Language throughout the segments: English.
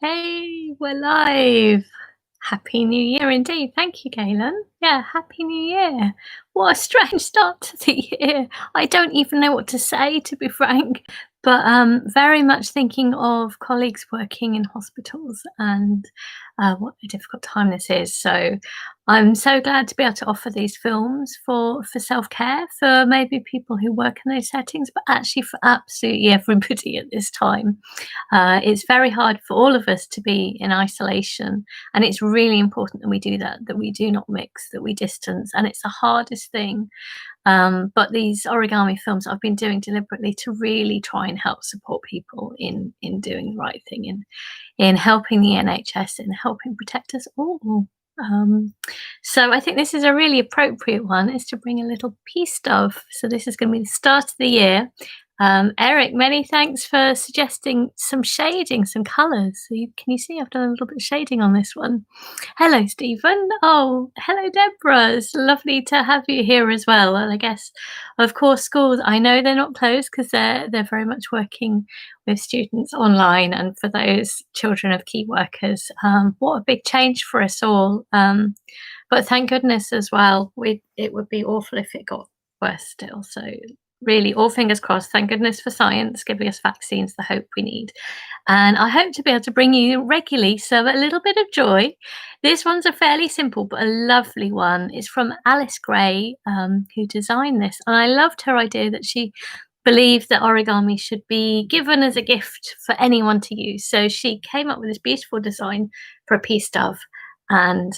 Hey, we're live. Happy New Year indeed. Thank you, Galen. Yeah, Happy New Year. What a strange start to the year. I don't even know what to say, to be frank, but very much thinking of colleagues working in hospitals and what a difficult time this is. So I'm so glad to be able to offer these films for self-care, for maybe people who work in those settings, but actually for absolutely everybody at this time. It's very hard for all of us to be in isolation, and it's really important that we do that, that we do not mix, that we distance, and it's the hardest thing. But these origami films I've been doing deliberately to really try and help support people in doing the right thing, in helping the NHS, in helping protect us all. Um, so I think this is a really appropriate one, is to bring a little peace dove. So this is going to be the start of the year. Eric, many thanks for suggesting some shading, some colours. So can you see I've done a little bit of shading on this one? Hello, Stephen. Oh, hello, Deborah. It's lovely to have you here as well. And I guess, of course, schools, I know they're not closed because they're very much working with students online. And for those children of key workers, what a big change for us all. But thank goodness as well, it would be awful if it got worse still. So really, all fingers crossed. Thank goodness for science giving us vaccines, the hope we need. And I hope to be able to bring you regularly so a little bit of joy. This one's a fairly simple but a lovely one. It's from Alice Gray, who designed this. And I loved her idea that she believed that origami should be given as a gift for anyone to use. So she came up with this beautiful design for a peace dove and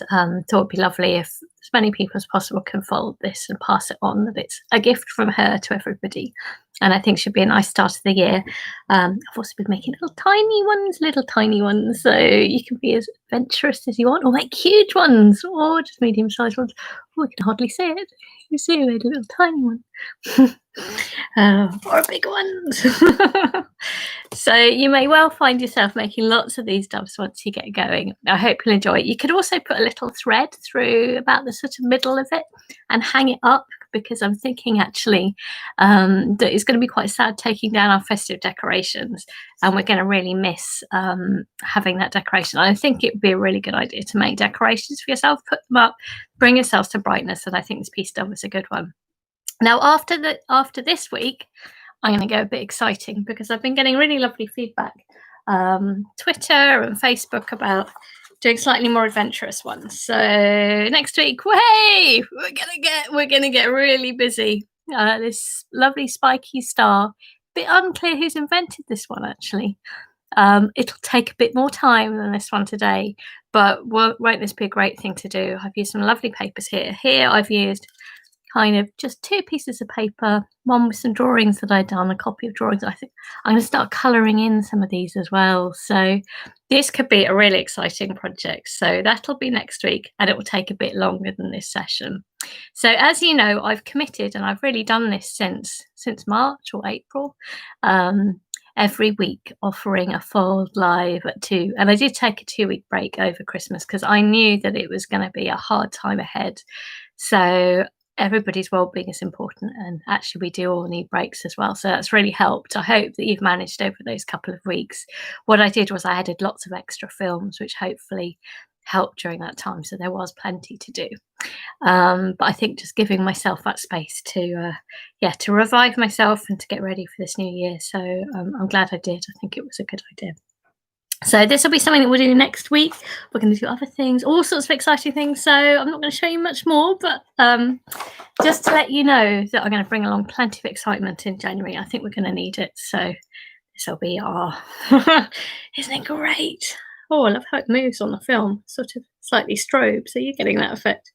thought it'd be lovely if as many people as possible can fold this and pass it on, that it's a gift from her to everybody. And I think should be a nice start of the year. I've also been making little tiny ones, so you can be as adventurous as you want, or make huge ones, or just medium-sized ones. Oh, I can hardly see it. You see, I made a little tiny one. Or big ones. So you may well find yourself making lots of these doves once you get going. I hope you'll enjoy it. You could also put a little thread through about the sort of middle of it and hang it up, because I'm thinking actually that it's going to be quite sad taking down our festive decorations, and we're going to really miss having that decoration. I think it would be a really good idea to make decorations for yourself, put them up, bring yourselves to brightness, and I think this peace dove is a good one. Now, after this week, I'm going to go a bit exciting because I've been getting really lovely feedback, Twitter and Facebook, about doing slightly more adventurous ones. So next week, way we're gonna get really busy. This lovely spiky star. Bit unclear who's invented this one actually. It'll take a bit more time than this one today, but won't this be a great thing to do? I've used some lovely papers here. Here I've used kind of just 2 pieces of paper, one with some drawings that I'd done, a copy of drawings. I think I'm going to start colouring in some of these as well. So this could be a really exciting project. So that'll be next week, and it will take a bit longer than this session. So as you know, I've committed, and I've really done this since March or April. Every week offering a fold live at 2, and I did take a 2-week break over Christmas because I knew that it was going to be a hard time ahead. So everybody's well-being is important, and actually we do all need breaks as well, so that's really helped. I hope that you've managed over those couple of weeks. What I did was I added lots of extra films which hopefully helped during that time, so there was plenty to do. But I think just giving myself that space to revive myself and to get ready for this new year. So I'm glad I did. I think it was a good idea. So this will be something that we'll do next week. We're going to do other things, all sorts of exciting things. So I'm not going to show you much more, but just to let you know that I'm going to bring along plenty of excitement in January. I think we're going to need it. So this will be our, isn't it great? Oh, I love how it moves on the film, sort of slightly strobe. So you're getting that effect.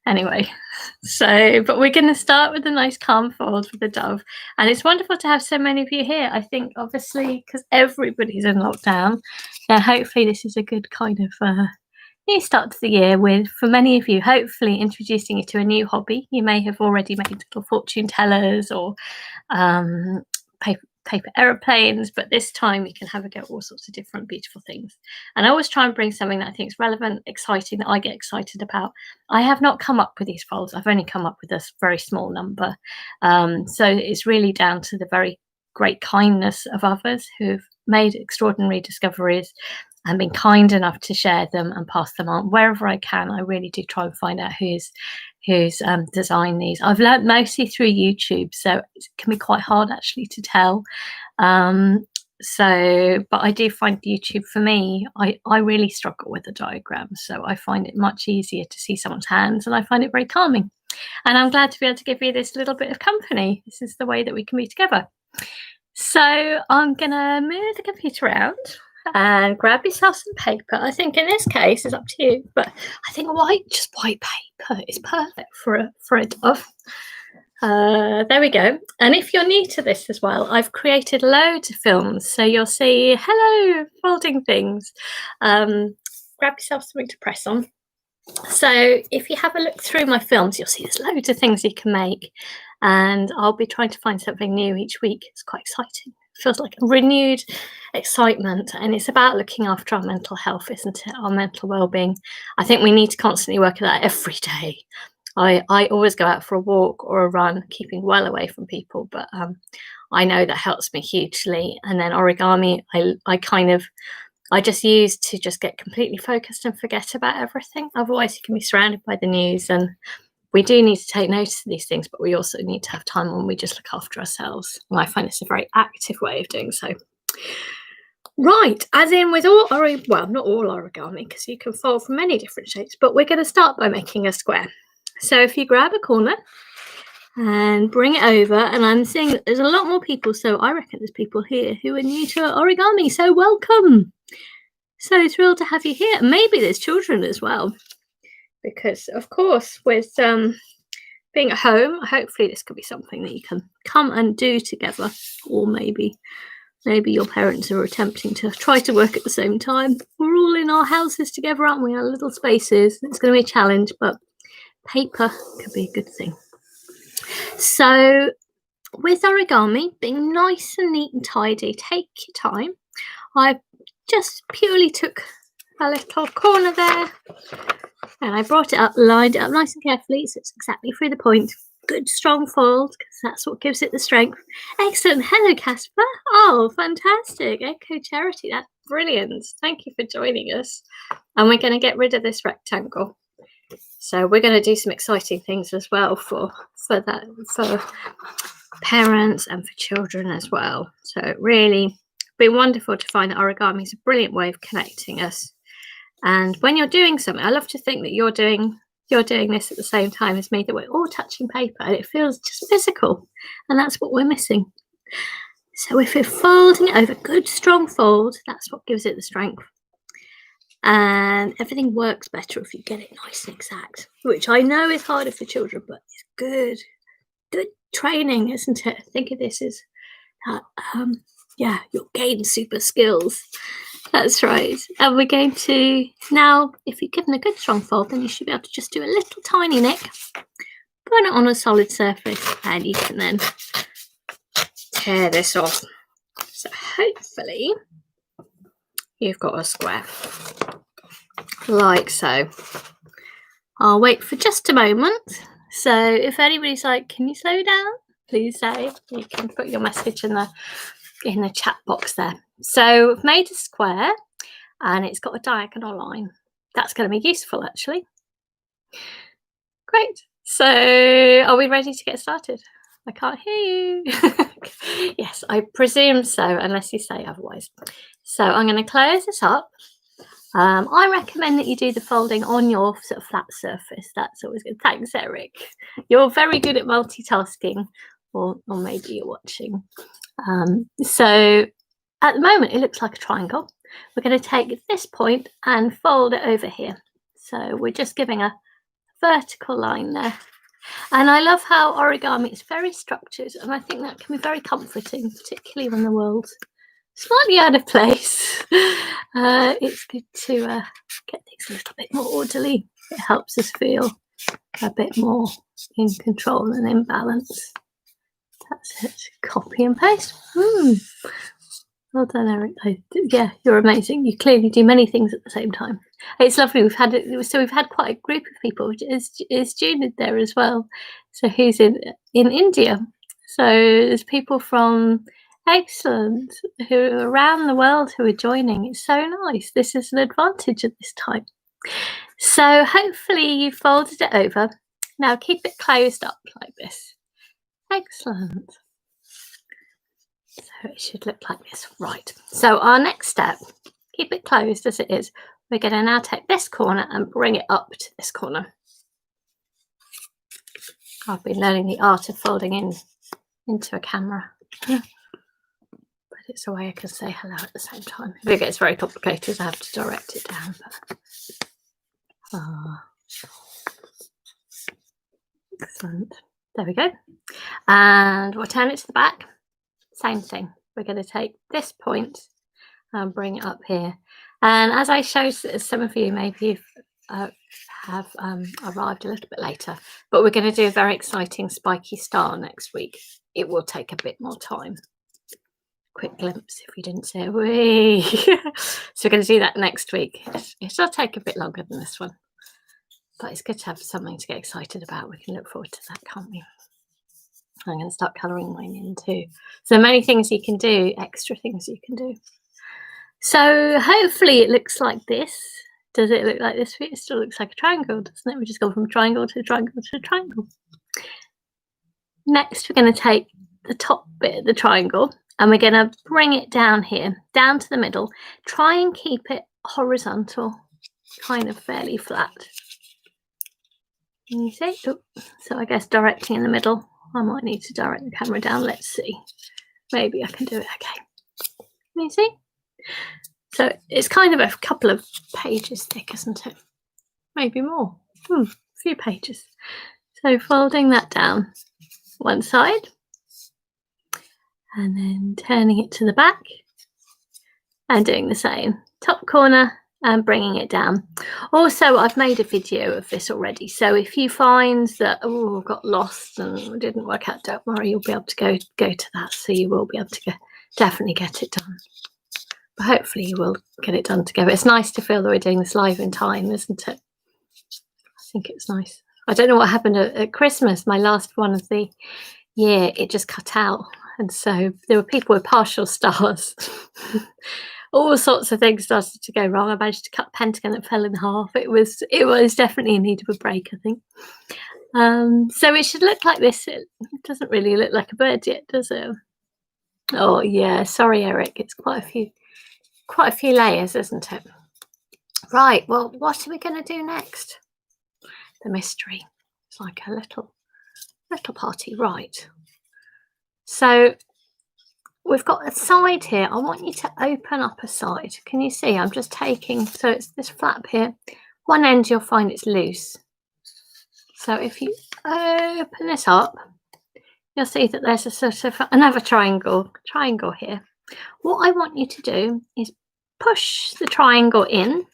Anyway, but we're going to start with a nice calm fold for the dove, and it's wonderful to have so many of you here. I think obviously because everybody's in lockdown, hopefully this is a good kind of new start to the year, with, for many of you, hopefully introducing you to a new hobby. You may have already made little fortune tellers or paper aeroplanes, but this time you can have a go at all sorts of different beautiful things. And I always try and bring something that I think is relevant, exciting, that I get excited about. I have not come up with these folds. I've only come up with a very small number. So it's really down to the very great kindness of others who've made extraordinary discoveries and been kind enough to share them and pass them on wherever I can. I really do try and find out who's designed these. I've learnt mostly through YouTube, so it can be quite hard actually to tell. But I do find YouTube, for me, I really struggle with the diagrams, so I find it much easier to see someone's hands, and I find it very calming. And I'm glad to be able to give you this little bit of company. This is the way that we can be together. So I'm gonna move the computer around and grab yourself some paper. I think in this case it's up to you, but I think white paper is perfect for a dove. There we go. And if you're new to this as well, I've created loads of films, so you'll see hello folding things. Grab yourself something to press on. So if you have a look through my films, you'll see there's loads of things you can make, and I'll be trying to find something new each week. It's quite exciting. It feels like a renewed excitement, and it's about looking after our mental health, isn't it? Our mental well-being. I think we need to constantly work at that every day. I always go out for a walk or a run, keeping well away from people, but I know that helps me hugely. And then origami, I just use to just get completely focused and forget about everything. Otherwise, you can be surrounded by the news, and we do need to take notice of these things, but we also need to have time when we just look after ourselves. And I find it's a very active way of doing so. Right, as in with all not all origami, because you can fold from many different shapes, but we're going to start by making a square. So if you grab a corner and bring it over, and I'm seeing that there's a lot more people, so I reckon there's people here who are new to origami, so welcome. So thrilled to have you here. Maybe there's children as well, because of course with being at home, hopefully this could be something that you can come and do together, or maybe your parents are attempting to try to work at the same time. We're all in our houses together, aren't we? Our little spaces. It's going to be a challenge, but paper could be a good thing. So with origami, being nice and neat and tidy, take your time. I just purely took a little corner there, and I brought it up, lined it up nice and carefully, so it's exactly through the point. Good strong fold, because that's what gives it the strength. Excellent. Hello, Casper. Oh, fantastic. Echo Charity. That's brilliant. Thank you for joining us. And we're going to get rid of this rectangle. So we're going to do some exciting things as well for parents and for children as well. So it really been wonderful to find that origami is a brilliant way of connecting us. And when you're doing something, I love to think that you're doing this at the same time as me, that we're all touching paper and it feels just physical, and that's what we're missing. So if we're folding it over, good strong fold, that's what gives it the strength. And everything works better if you get it nice and exact, which I know is harder for children, but it's good training, isn't it? Think of this as you'll gain super skills. That's right. And we're going to now, if you've given a good strong fold, then you should be able to just do a little tiny nick, put it on a solid surface, and you can then tear this off. So hopefully you've got a square like so. I'll wait for just a moment. So if anybody's like, can you slow down? Please say. You can put your message in the chat box there. So I've made a square and it's got a diagonal line. That's going to be useful actually. Great. So are we ready to get started? I can't hear you. Yes, I presume so, unless you say otherwise. So I'm going to close this up. I recommend that you do the folding on your sort of flat surface. That's always good. Thanks, Eric. You're very good at multitasking, or maybe you're watching. So at the moment, it looks like a triangle. We're going to take this point and fold it over here. So we're just giving a vertical line there. And I love how origami is very structured, and I think that can be very comforting, particularly when the world's slightly out of place. It's good to get things a little bit more orderly. It helps us feel a bit more in control and in balance. That's it. Copy and paste. Well done, Eric. Yeah, you're amazing. You clearly do many things at the same time. It's lovely. We've had quite a group of people. Is June there as well? So who's in India? So there's people from Excellent. Who around the world who are joining. It's so nice. This is an advantage at this time. So hopefully you folded it over. Now keep it closed up like this. Excellent. So it should look like this. Right. So our next step, keep it closed as it is. We're going to now take this corner and bring it up to this corner. I've been learning the art of folding into a camera. But it's a way I can say hello at the same time. If it gets very complicated, I have to direct it down. Excellent. There we go. And we'll turn it to the back. Same thing. We're going to take this point and bring it up here. And as I showed some of you, maybe have arrived a little bit later, but we're going to do a very exciting spiky star next week. It will take a bit more time. Quick glimpse if you didn't see it. Whee! So we're going to do that next week. It'll take a bit longer than this one, but it's good to have something to get excited about. We can look forward to that, can't we? I'm going to start colouring mine in too. So many things you can do, extra things you can do. So hopefully it looks like this. Does it look like this? It still looks like a triangle, doesn't it? We just go from triangle to triangle to triangle. Next, we're going to take the top bit of the triangle and we're going to bring it down here, down to the middle. Try and keep it horizontal, kind of fairly flat. Can you see? Oh, so I guess directly in the middle. I might need to direct the camera down. Let's see. Maybe I can do it. Okay. Can you see? So it's kind of a couple of pages thick, isn't it? Maybe more. A few pages. So folding that down one side and then turning it to the back and doing the same. Top corner and bringing it down. Also, I've made a video of this already. So if you find that, oh, got lost and it didn't work out, don't worry, you'll be able to go to that. So you will be able to definitely get it done. But hopefully you will get it done together. It's nice to feel that we're doing this live in time, isn't it? I think it's nice. I don't know what happened at Christmas, my last one of the year, it just cut out. And so there were people with partial stars. All sorts of things started to go wrong. I managed to cut a pentagon that fell in half. It was definitely in need of a break, I think. So it should look like this. It doesn't really look like a bird yet, does it? Oh yeah, sorry, Eric. It's quite a few layers, isn't it? Right. Well, what are we going to do next? The mystery. It's like a little party, right? So we've got a side here. I want you to open up a side. Can you see? I'm just taking, so it's this flap here. One end you'll find it's loose. So if you open this up, you'll see that there's a sort of another triangle here. What I want you to do is push the triangle in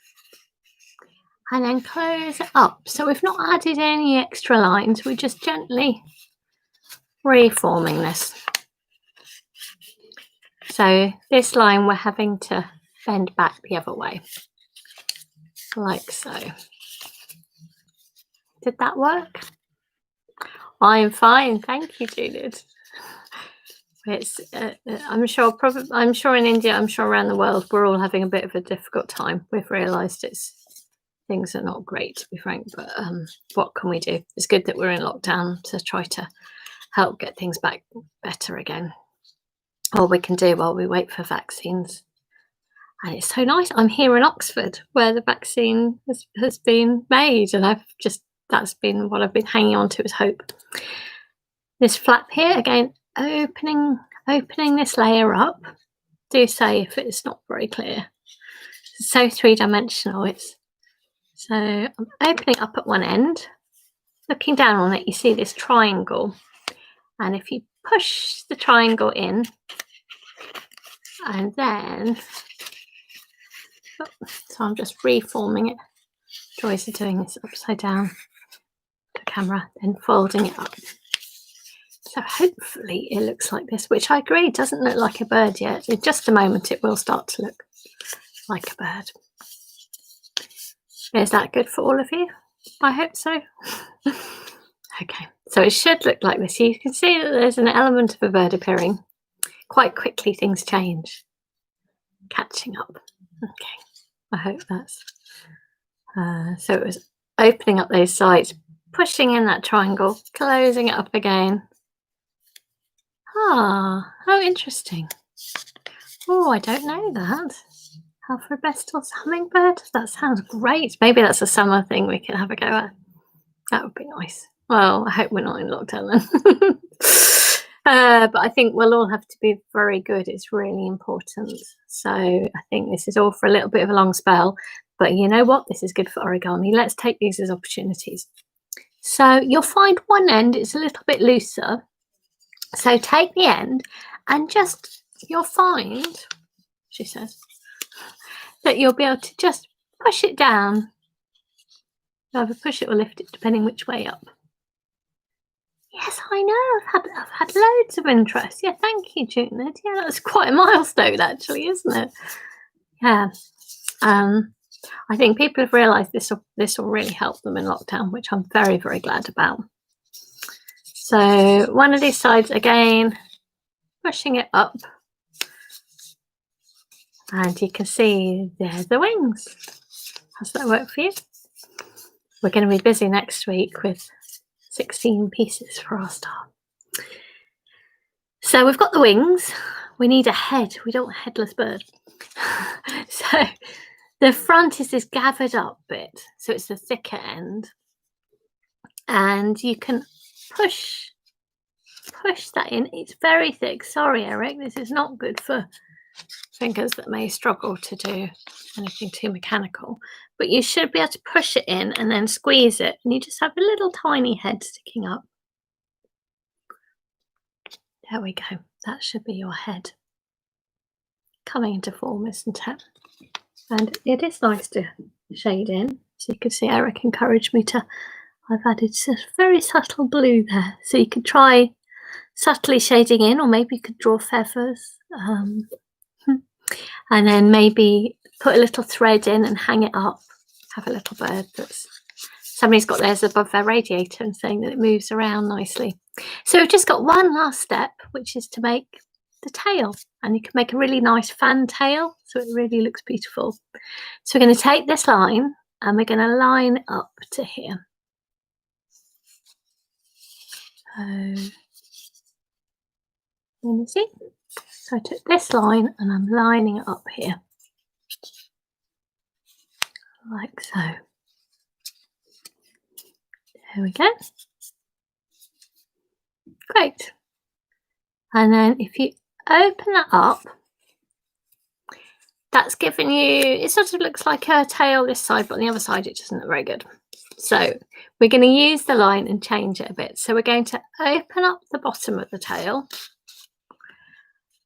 and then close it up. So we've not added any extra lines. We're just gently reforming this. So this line we're having to bend back the other way, like so. Did that work? I'm fine, thank you, Judith. It's I'm sure in India, I'm sure around the world, we're all having a bit of a difficult time. We've realised things are not great, to be frank, but what can we do? It's good that we're in lockdown to try to help get things back better again. All we can do while we wait for vaccines. And it's so nice. I'm here in Oxford where the vaccine has been made, and that's been what I've been hanging on to as hope. This flap here, again, opening this layer up. Do say if it's not very clear. It's so three-dimensional. So I'm opening up at one end, looking down on it, you see this triangle. And if you push the triangle in, and then, so I'm just reforming it. Joys are doing this upside down, the camera, then folding it up. So hopefully it looks like this, which I agree doesn't look like a bird yet. In just a moment it will start to look like a bird. Is that good for all of you? I hope so. Okay, so it should look like this. You can see that there's an element of a bird appearing. quite quickly things change. Catching up. Okay, I hope that's so it was opening up those sides, pushing in that triangle, closing it up again. Ah, how interesting. Oh, I don't know that. Alphabestos hummingbird? That sounds great. Maybe that's a summer thing we can have a go at. That would be nice. Well, I hope we're not in lockdown then. But I think we'll all have to be very good. It's really important. So I think this is all for a little bit of a long spell. But you know what? This is good for origami. Let's take these as opportunities. So you'll find one end is a little bit looser. So take the end and just, you'll find, she says, that you'll be able to just push it down. Either push it or lift it, depending which way up. Yes, I know. I've had loads of interest. Yeah, thank you, Junid. Yeah, that's quite a milestone, actually, isn't it? Yeah. I think people have realised this will really help them in lockdown, which I'm very, very glad about. So one of these sides again, pushing it up, and you can see there's the wings. How's that work for you? We're going to be busy next week with 16 pieces for our star. So we've got the wings. We need a head. We don't want a headless bird. So the front is this gathered up bit. So it's the thicker end. And you can push that in. It's very thick. Sorry, Eric. This is not good for fingers that may struggle to do anything too mechanical. But you should be able to push it in and then squeeze it. And you just have a little tiny head sticking up. There we go. That should be your head coming into form, isn't it? And it is nice to shade in. So you can see Eric encouraged me to, I've added a very subtle blue there. So you could try subtly shading in, or maybe you could draw feathers. And then maybe put a little thread in and hang it up. Have a little bird that's, somebody's got theirs above their radiator and saying that it moves around nicely. So we've just got one last step, which is to make the tail. And you can make a really nice fan tail, so it really looks beautiful. So we're going to take this line and we're going to line up to here. Let me see. So I took this line and I'm lining it up here. Like so. There we go. Great. And then if you open that up, that's given you, it sort of looks like a tail this side, but on the other side it doesn't look very good. So we're going to use the line and change it a bit. So we're going to open up the bottom of the tail.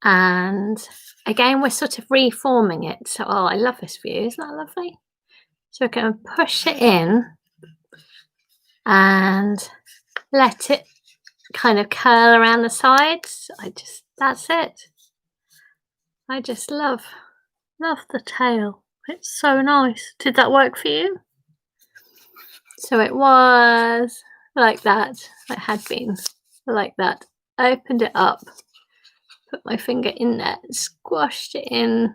And again, we're sort of reforming it. So, oh, I love this view. Isn't that lovely? So we're going to push it in and let it kind of curl around the sides. That's it. I just love the tail. It's so nice. Did that work for you? So it was like that. It had been like that. Opened it up, put my finger in there, squashed it in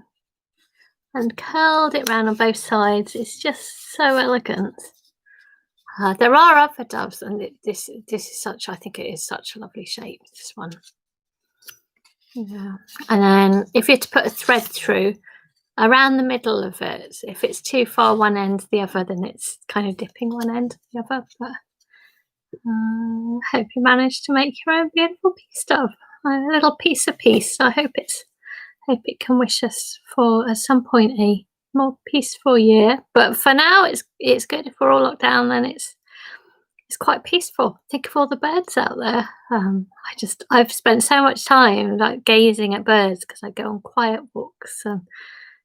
and curled it around on both sides. It's just so elegant. There are other doves, and this is such, I think it is such a lovely shape, this one. Yeah. And then if you had to put a thread through around the middle of it, if it's too far one end to the other, then it's kind of dipping one end to the other. But I hope you managed to make your own beautiful piece dove, a little piece of peace. I hope it can wish us for at some point a more peaceful year. But for now, it's good. If we're all locked down, then it's quite peaceful. Think of all the birds out there. I've spent so much time like gazing at birds because I go on quiet walks and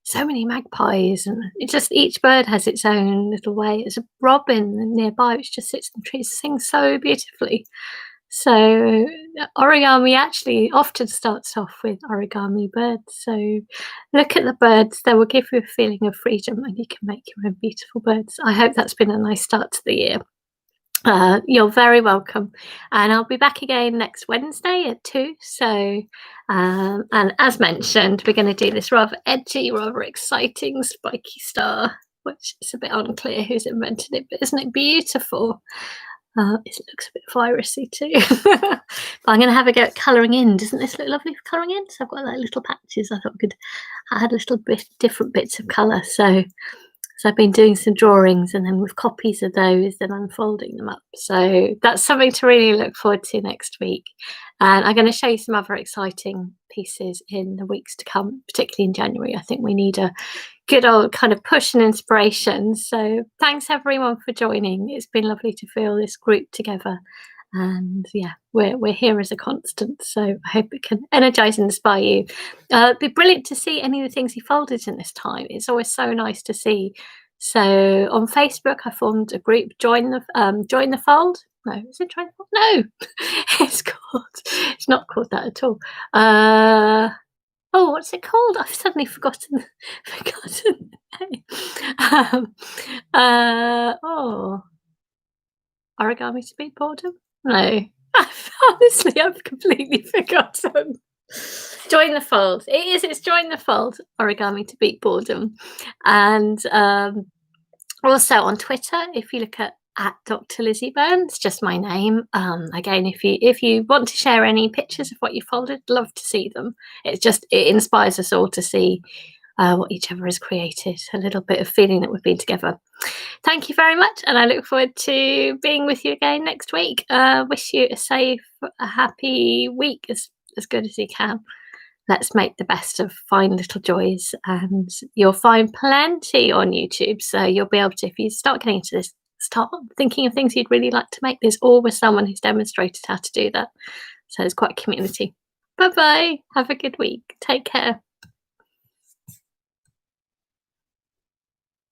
so many magpies, and each bird has its own little way. There's a robin nearby which just sits in the trees, sings so beautifully. So origami actually often starts off with origami birds. So look at the birds. They will give you a feeling of freedom and you can make your own beautiful birds. I hope that's been a nice start to the year. You're very welcome. And I'll be back again next Wednesday at 2. So, and as mentioned, we're going to do this rather edgy, rather exciting spiky star, which is a bit unclear who's invented it, but isn't it beautiful? It looks a bit virusy too. But I'm going to have a go at colouring in. Doesn't this look lovely for colouring in? So I've got like little patches. I thought I could add little bit different bits of colour. So I've been doing some drawings and then with copies of those, then I'm folding them up. So that's something to really look forward to next week. And I'm going to show you some other exciting pieces in the weeks to come, particularly in January. I think we need a good old kind of push and inspiration. So thanks everyone for joining. It's been lovely to feel this group together. And yeah, we're here as a constant. So I hope it can energize and inspire you. It'd be brilliant to see any of the things you folded in this time. It's always so nice to see. So on Facebook, I formed a group, Join the Fold. No, is it Join the Fold? No, it's not called that at all. Oh, what's it called? I've suddenly forgotten the name. Origami to Beat Boredom? No. Honestly, I've completely forgotten. Join the Fold. It's Join the Fold, Origami to Beat Boredom. And also on Twitter, if you look at Dr. Lizzie Burns, just my name. Again, if you want to share any pictures of what you folded, love to see them. It inspires us all to see what each other has created, a little bit of feeling that we've been together. Thank you very much, and I look forward to being with you again next week. Wish you a safe, a happy week, as good as you can. Let's make the best of Find Little Joys, and you'll find plenty on YouTube. So you'll be able to, if you start getting into this, start thinking of things you'd really like to make. There's always someone who's demonstrated how to do that. So it's quite a community. Bye-bye. Have a good week. Take care.